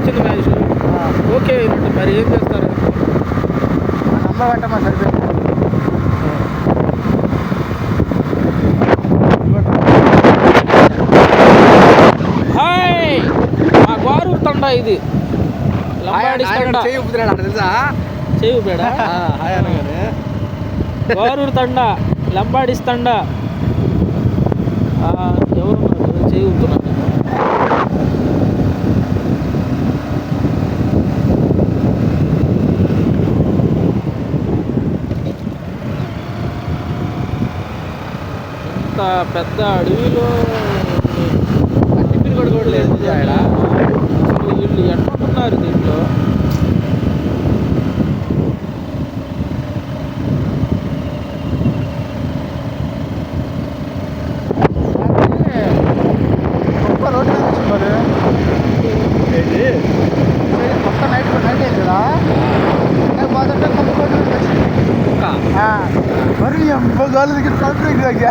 వచ్చింది మహేష్. ఓకే మరి ఏం చేస్తారు? అమ్మ పెట్టమా సరిపోయింది. హాయ్ మా గోరూరు తండా ఇది. చేయి ఊపుతున్నాడు అంట తెలుసా? చేయి ఊపాడా? హాయ్ అనగానే గోరూరు తండా, లంబాడిస్ తండా. ఎవరున్నారు చేయి ఊపుతున్నాను. ఇంత పెద్ద అడవిలో టిఫిన్ కూడా లేదు అసలు వీళ్ళు ఎట్లుంటున్నారు దీంట్లో? రోడ్డు మరి మొత్తం నైట్ అయింది కదా. పోతుంటే మరి గాలి దగ్గర కాన్ఫ్లిక్ట్ దగ్గర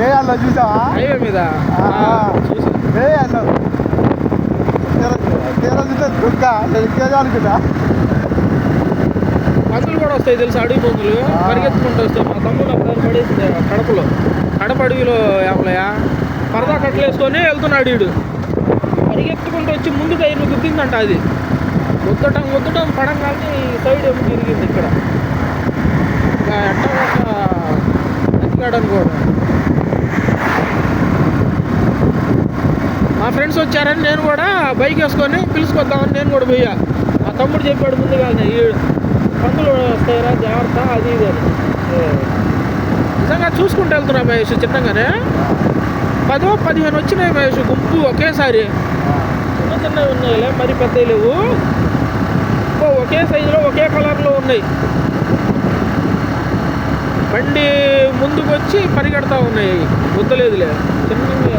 ఏ అలా చూసావా? హైవే మీద ఏ అన్నావు తీరా చూస్తే దుఃఖ లేదు అనుకుంటా. పందులు కూడా వస్తాయి తెలుసు, అడవి పందులు పరిగెత్తుకుంటూ వస్తాయి. మా తమ్ముడు అప్పుడు పడేసింది కడపలో, కడప అడవిలో ఏమలయా పరదా కట్టలేసుకొని వెళ్తున్నాడు వీడు. పరిగెత్తుకుంటూ వచ్చి ముందు కైను గుద్దిందంట. అది గుద్దటం పడంగానే ఈ సైడ్ ఏమో తిరిగింది ఇక్కడ. ఇంకా ఎట్లా బతికాడు అనుకోడు. మా ఫ్రెండ్స్ వచ్చారని నేను కూడా బైక్ వేసుకొని పిలుచుకొద్దామని నేను కూడా పోయా. మా తమ్ముడు చెప్పాడు ముందుగానే, ఈ పందులు వస్తాయిరా జాగ్రత్త అది ఇది అని. నిజంగా చూసుకుంటూ వెళ్తున్నా మహేష్. చిన్నగానే 10-15 వచ్చినాయి మహేష్, గుంపు ఒకేసారి. చిన్నవి ఉన్నాయిలే, మరి పెద్దవి లేవు. ఒకే సైజులో ఒకే కలర్లో ఉన్నాయి. బండి ముందుకు వచ్చి పరిగెడతా ఉన్నాయి. గుద్దలేదులే, చిన్నవి